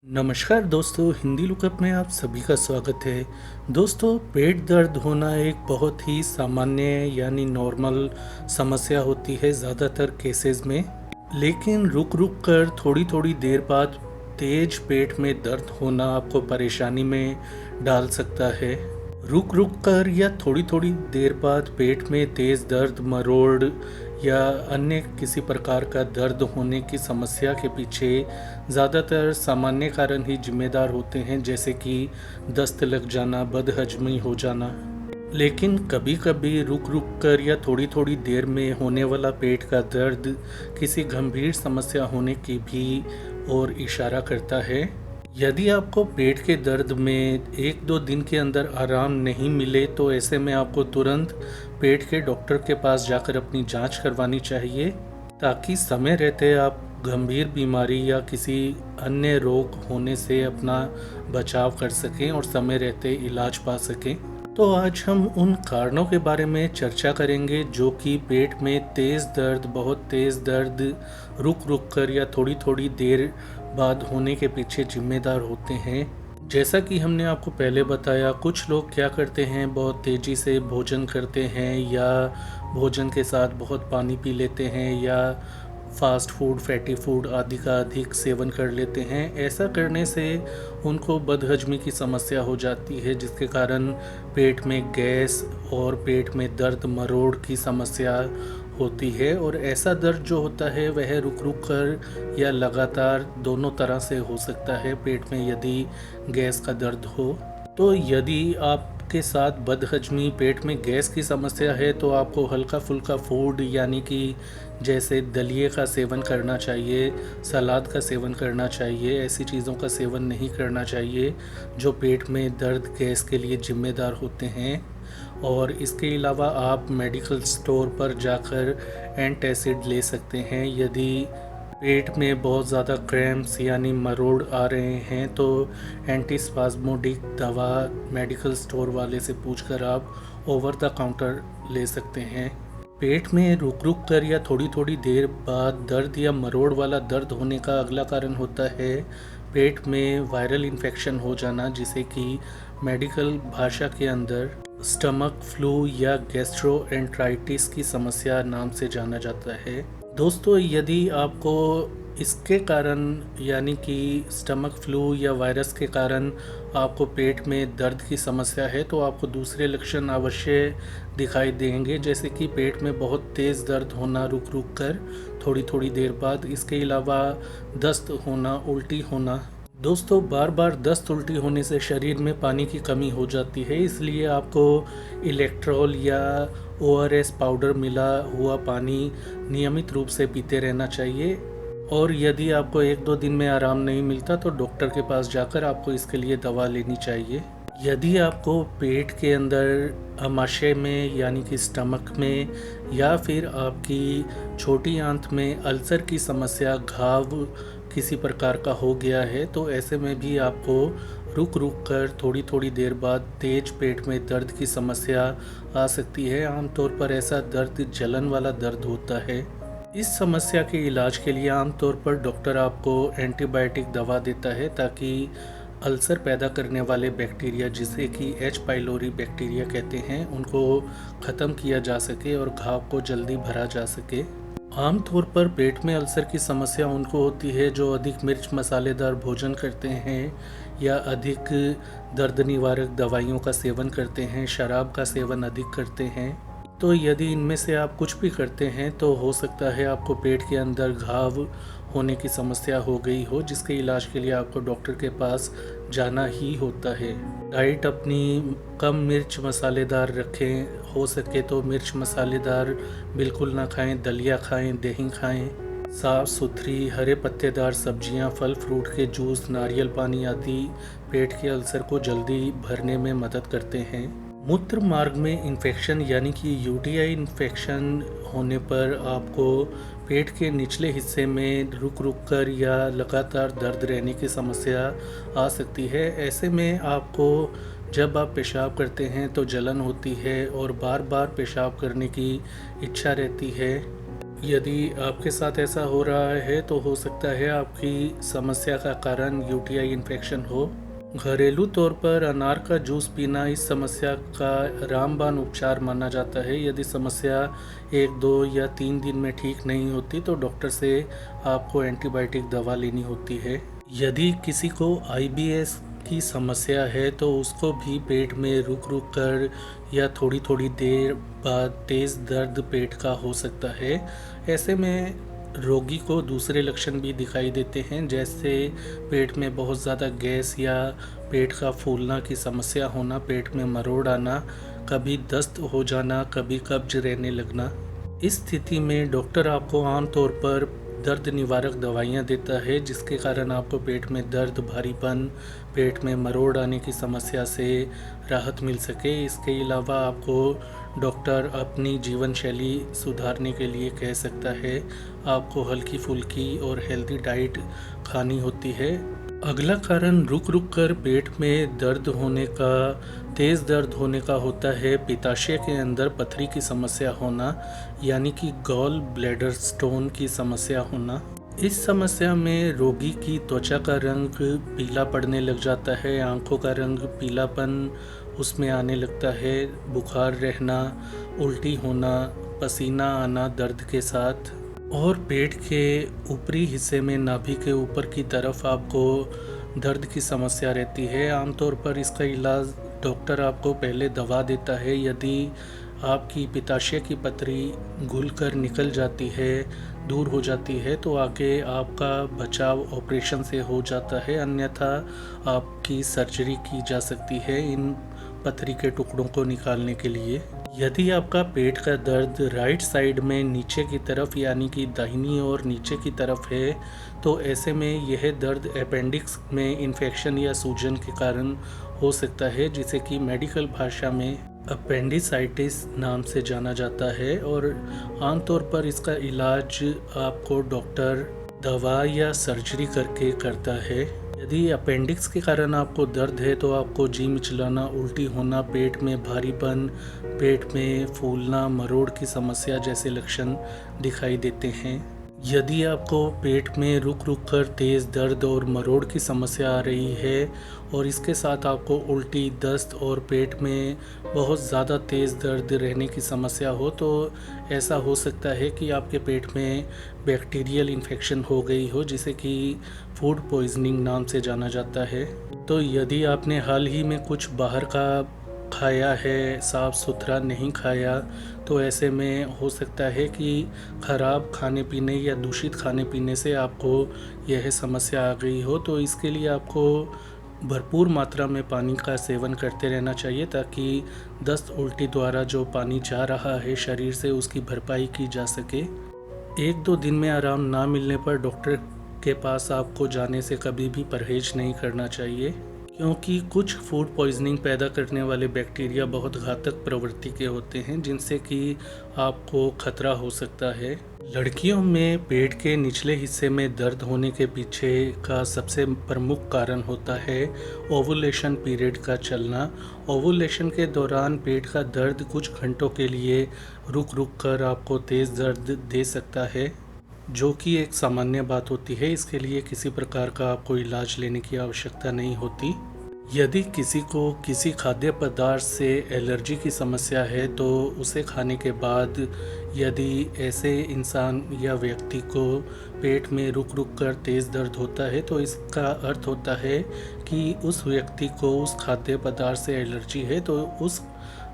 नमस्कार दोस्तों, हिंदी लुकअप में आप सभी का स्वागत है। दोस्तों, पेट दर्द होना एक बहुत ही सामान्य यानी नॉर्मल समस्या होती है ज़्यादातर केसेस में। लेकिन रुक रुक कर थोड़ी थोड़ी देर बाद तेज पेट में दर्द होना आपको परेशानी में डाल सकता है। रुक रुक कर या थोड़ी थोड़ी देर बाद पेट में तेज़ दर्द, मरोड़ या अन्य किसी प्रकार का दर्द होने की समस्या के पीछे ज़्यादातर सामान्य कारण ही जिम्मेदार होते हैं, जैसे कि दस्त लग जाना, बदहजमी हो जाना। लेकिन कभी कभी रुक रुक कर या थोड़ी थोड़ी देर में होने वाला पेट का दर्द किसी गंभीर समस्या होने की भी ओर इशारा करता है। यदि आपको पेट के दर्द में 1-2 दिन के अंदर आराम नहीं मिले तो ऐसे में आपको तुरंत पेट के डॉक्टर के पास जाकर अपनी जांच करवानी चाहिए, ताकि समय रहते आप गंभीर बीमारी या किसी अन्य रोग होने से अपना बचाव कर सकें और समय रहते इलाज पा सकें। तो आज हम उन कारणों के बारे में चर्चा करेंगे जो कि पेट में तेज़ दर्द, बहुत तेज़ दर्द रुक रुक कर या थोड़ी थोड़ी देर बाद होने के पीछे जिम्मेदार होते हैं। जैसा कि हमने आपको पहले बताया, कुछ लोग क्या करते हैं, बहुत तेज़ी से भोजन करते हैं या भोजन के साथ बहुत पानी पी लेते हैं या फास्ट फूड, फैटी फूड आदि का अधिक सेवन कर लेते हैं। ऐसा करने से उनको बदहजमी की समस्या हो जाती है, जिसके कारण पेट में गैस और पेट में दर्द, मरोड़ की समस्या होती है। और ऐसा दर्द जो होता है वह रुक रुक कर या लगातार दोनों तरह से हो सकता है। पेट में यदि गैस का दर्द हो तो यदि आपके साथ बदहजमी, पेट में गैस की समस्या है, तो आपको हल्का फुल्का फूड यानी कि जैसे दलिए का सेवन करना चाहिए, सलाद का सेवन करना चाहिए। ऐसी चीज़ों का सेवन नहीं करना चाहिए जो पेट में दर्द, गैस के लिए जिम्मेदार होते हैं। और इसके अलावा आप मेडिकल स्टोर पर जाकर एंटासिड ले सकते हैं। यदि पेट में बहुत ज़्यादा क्रैम्प्स यानी मरोड़ आ रहे हैं तो एंटीस्पाज्मोडिक दवा मेडिकल स्टोर वाले से पूछकर आप ओवर द काउंटर ले सकते हैं। पेट में रुक रुक कर या थोड़ी थोड़ी देर बाद दर्द या मरोड़ वाला दर्द होने का अगला कारण होता है पेट में वायरल इन्फेक्शन हो जाना, जिसे कि मेडिकल भाषा के अंदर स्टमक फ्लू या गैस्ट्रोएंटराइटिस की समस्या नाम से जाना जाता है। दोस्तों, यदि आपको इसके कारण यानी कि स्टमक फ्लू या वायरस के कारण आपको पेट में दर्द की समस्या है, तो आपको दूसरे लक्षण अवश्य दिखाई देंगे, जैसे कि पेट में बहुत तेज़ दर्द होना रुक रुक कर थोड़ी थोड़ी देर बाद। इसके अलावा दस्त होना, उल्टी होना। दोस्तों, बार बार दस्त, उल्टी होने से शरीर में पानी की कमी हो जाती है, इसलिए आपको इलेक्ट्रॉल या ORS पाउडर मिला हुआ पानी नियमित रूप से पीते रहना चाहिए। और यदि आपको 1-2 दिन में आराम नहीं मिलता तो डॉक्टर के पास जाकर आपको इसके लिए दवा लेनी चाहिए। यदि आपको पेट के अंदर आमाशय में यानी कि स्टमक में या फिर आपकी छोटी आंत में अल्सर की समस्या, घाव किसी प्रकार का हो गया है, तो ऐसे में भी आपको रुक रुक कर थोड़ी थोड़ी देर बाद तेज पेट में दर्द की समस्या आ सकती है। आमतौर पर ऐसा दर्द जलन वाला दर्द होता है। इस समस्या के इलाज के लिए आमतौर पर डॉक्टर आपको एंटीबायोटिक दवा देता है, ताकि अल्सर पैदा करने वाले बैक्टीरिया, जिसे कि H. पाइलोरी बैक्टीरिया कहते हैं, उनको ख़त्म किया जा सके और घाव को जल्दी भरा जा सके। आमतौर पर पेट में अल्सर की समस्या उनको होती है जो अधिक मिर्च मसालेदार भोजन करते हैं या अधिक दर्द निवारक दवाइयों का सेवन करते हैं, शराब का सेवन अधिक करते हैं। तो यदि इनमें से आप कुछ भी करते हैं तो हो सकता है आपको पेट के अंदर घाव होने की समस्या हो गई हो, जिसके इलाज के लिए आपको डॉक्टर के पास जाना ही होता है। डाइट अपनी कम मिर्च मसालेदार रखें, हो सके तो मिर्च मसालेदार बिल्कुल ना खाएं, दलिया खाएं, दही खाएं। साफ़ सुथरी हरे पत्तेदार सब्जियां, फल फ्रूट के जूस, नारियल पानी आदि पेट के अल्सर को जल्दी भरने में मदद करते हैं। मूत्र मार्ग में इन्फेक्शन यानी कि UTI इन्फेक्शन होने पर आपको पेट के निचले हिस्से में रुक रुक कर या लगातार दर्द रहने की समस्या आ सकती है। ऐसे में आपको जब आप पेशाब करते हैं तो जलन होती है और बार बार पेशाब करने की इच्छा रहती है। यदि आपके साथ ऐसा हो रहा है तो हो सकता है आपकी समस्या का कारण यूटीआई इन्फेक्शन हो। घरेलू तौर पर अनार का जूस पीना इस समस्या का रामबाण उपचार माना जाता है। यदि समस्या 1, 2 या 3 दिन में ठीक नहीं होती तो डॉक्टर से आपको एंटीबायोटिक दवा लेनी होती है। यदि किसी को आईबीएस की समस्या है तो उसको भी पेट में रुक रुक कर या थोड़ी थोड़ी देर बाद तेज़ दर्द पेट का हो सकता है। ऐसे में रोगी को दूसरे लक्षण भी दिखाई देते हैं, जैसे पेट में बहुत ज़्यादा गैस या पेट का फूलना की समस्या होना, पेट में मरोड़ आना, कभी दस्त हो जाना, कभी कब्ज रहने लगना। इस स्थिति में डॉक्टर आपको आमतौर पर दर्द निवारक दवाइयाँ देता है, जिसके कारण आपको पेट में दर्द, भारीपन, पेट में मरोड़ आने की समस्या से राहत मिल सके। इसके अलावा आपको डॉक्टर अपनी जीवन शैली सुधारने के लिए कह सकता है। आपको हल्की फुल्की और हेल्दी डाइट खानी होती है। अगला कारण रुक रुक कर पेट में दर्द होने का, तेज़ दर्द होने का होता है पित्ताशय के अंदर पथरी की समस्या होना, यानी कि गॉल ब्लैडर स्टोन की समस्या होना। इस समस्या में रोगी की त्वचा का रंग पीला पड़ने लग जाता है, आंखों का रंग पीलापन उसमें आने लगता है, बुखार रहना, उल्टी होना, पसीना आना दर्द के साथ, और पेट के ऊपरी हिस्से में नाभि के ऊपर की तरफ आपको दर्द की समस्या रहती है। आमतौर पर इसका इलाज डॉक्टर आपको पहले दवा देता है। यदि आपकी पित्ताशय की पथरी घुलकर निकल जाती है, दूर हो जाती है, तो आगे आपका बचाव ऑपरेशन से हो जाता है, अन्यथा आपकी सर्जरी की जा सकती है इन पथरी के टुकड़ों को निकालने के लिए। यदि आपका पेट का दर्द राइट साइड में नीचे की तरफ, यानी कि दाहिनी ओर नीचे की तरफ है, तो ऐसे में यह दर्द अपेंडिक्स में इन्फेक्शन या सूजन के कारण हो सकता है, जिसे कि मेडिकल भाषा में अपेंडिसाइटिस नाम से जाना जाता है। और आमतौर पर इसका इलाज आपको डॉक्टर दवा या सर्जरी करके करता है। यदि अपेंडिक्स के कारण आपको दर्द है तो आपको जी मिचलाना, उल्टी होना, पेट में भारीपन, पेट में फूलना, मरोड़ की समस्या जैसे लक्षण दिखाई देते हैं। यदि आपको पेट में रुक रुक कर तेज़ दर्द और मरोड़ की समस्या आ रही है और इसके साथ आपको उल्टी, दस्त और पेट में बहुत ज़्यादा तेज़ दर्द रहने की समस्या हो, तो ऐसा हो सकता है कि आपके पेट में बैक्टीरियल इन्फेक्शन हो गई हो, जिसे कि फूड पॉइजनिंग नाम से जाना जाता है। तो यदि आपने हाल ही में कुछ बाहर का खाया है, साफ़ सुथरा नहीं खाया, तो ऐसे में हो सकता है कि ख़राब खाने पीने या दूषित खाने पीने से आपको यह समस्या आ गई हो। तो इसके लिए आपको भरपूर मात्रा में पानी का सेवन करते रहना चाहिए, ताकि दस्त उल्टी द्वारा जो पानी जा रहा है शरीर से, उसकी भरपाई की जा सके। 1-2 दिन में आराम ना मिलने पर डॉक्टर के पास आपको जाने से कभी भी परहेज नहीं करना चाहिए, क्योंकि कुछ फूड पॉइजनिंग पैदा करने वाले बैक्टीरिया बहुत घातक प्रवृत्ति के होते हैं, जिनसे कि आपको खतरा हो सकता है। लड़कियों में पेट के निचले हिस्से में दर्द होने के पीछे का सबसे प्रमुख कारण होता है ओवुलेशन पीरियड का चलना। ओवुलेशन के दौरान पेट का दर्द कुछ घंटों के लिए रुक रुक कर आपको तेज़ दर्द दे सकता है, जो कि एक सामान्य बात होती है। इसके लिए किसी प्रकार का आपको इलाज लेने की आवश्यकता नहीं होती। यदि किसी को किसी खाद्य पदार्थ से एलर्जी की समस्या है, तो उसे खाने के बाद यदि ऐसे इंसान या व्यक्ति को पेट में रुक रुक कर तेज़ दर्द होता है, तो इसका अर्थ होता है कि उस व्यक्ति को उस खाद्य पदार्थ से एलर्जी है, तो उस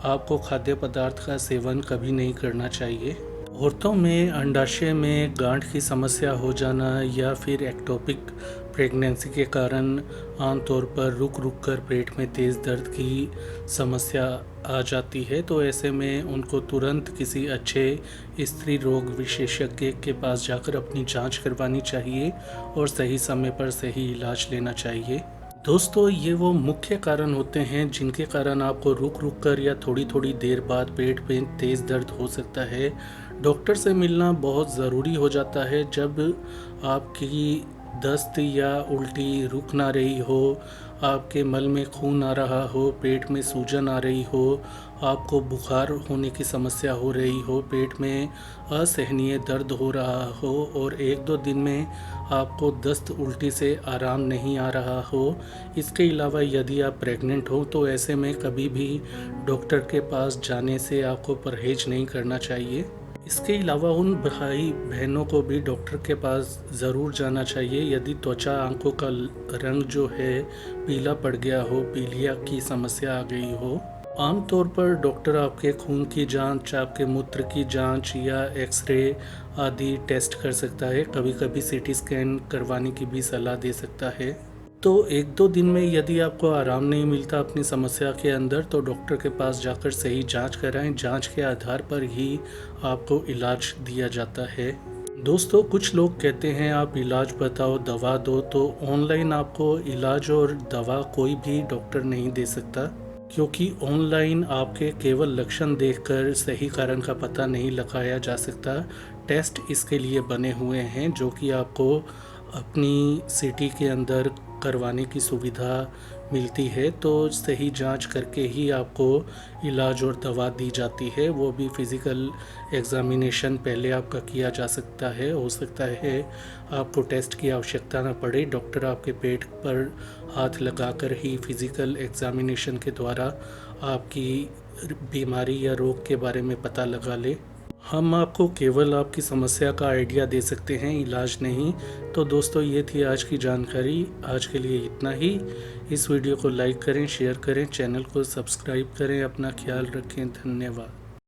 आपको खाद्य पदार्थ का सेवन कभी नहीं करना चाहिए। औरतों में अंडाशय में गांठ की समस्या हो जाना या फिर एक्टोपिक प्रेगनेंसी के कारण आमतौर पर रुक रुक कर पेट में तेज़ दर्द की समस्या आ जाती है, तो ऐसे में उनको तुरंत किसी अच्छे स्त्री रोग विशेषज्ञ के पास जाकर अपनी जांच करवानी चाहिए और सही समय पर सही इलाज लेना चाहिए। दोस्तों, ये वो मुख्य कारण होते हैं जिनके कारण आपको रुक रुक कर या थोड़ी थोड़ी देर बाद पेट में तेज़ दर्द हो सकता है। डॉक्टर से मिलना बहुत ज़रूरी हो जाता है जब आपकी दस्त या उल्टी रुक ना रही हो, आपके मल में खून आ रहा हो, पेट में सूजन आ रही हो, आपको बुखार होने की समस्या हो रही हो, पेट में असहनीय दर्द हो रहा हो और 1-2 दिन में आपको दस्त उल्टी से आराम नहीं आ रहा हो। इसके अलावा यदि आप प्रेग्नेंट हो तो ऐसे में कभी भी डॉक्टर के पास जाने से आपको परहेज नहीं करना चाहिए। इसके अलावा उन भाई बहनों को भी डॉक्टर के पास ज़रूर जाना चाहिए यदि त्वचा आंखों का रंग जो है पीला पड़ गया हो, पीलिया की समस्या आ गई हो। आमतौर पर डॉक्टर आपके खून की जांच, आपके मूत्र की जांच या एक्सरे आदि टेस्ट कर सकता है। कभी कभी सीटी स्कैन करवाने की भी सलाह दे सकता है। तो 1-2 दिन में यदि आपको आराम नहीं मिलता अपनी समस्या के अंदर तो डॉक्टर के पास जाकर सही जांच कराएं। जांच के आधार पर ही आपको इलाज दिया जाता है। दोस्तों, कुछ लोग कहते हैं आप इलाज बताओ, दवा दो, तो ऑनलाइन आपको इलाज और दवा कोई भी डॉक्टर नहीं दे सकता, क्योंकि ऑनलाइन आपके केवल लक्षण देखकर सही कारण का पता नहीं लगाया जा सकता। टेस्ट इसके लिए बने हुए हैं जो कि आपको अपनी सिटी के अंदर करवाने की सुविधा मिलती है। तो सही जांच करके ही आपको इलाज और दवा दी जाती है। वो भी फिज़िकल एग्ज़ामिनेशन पहले आपका किया जा सकता है। हो सकता है आपको टेस्ट की आवश्यकता न पड़े, डॉक्टर आपके पेट पर हाथ लगाकर ही फिज़िकल एग्ज़ामिनेशन के द्वारा आपकी बीमारी या रोग के बारे में पता लगा ले। हम आपको केवल आपकी समस्या का आइडिया दे सकते हैं, इलाज नहीं। तो दोस्तों, ये थी आज की जानकारी। आज के लिए इतना ही। इस वीडियो को लाइक करें, शेयर करें, चैनल को सब्सक्राइब करें। अपना ख्याल रखें। धन्यवाद।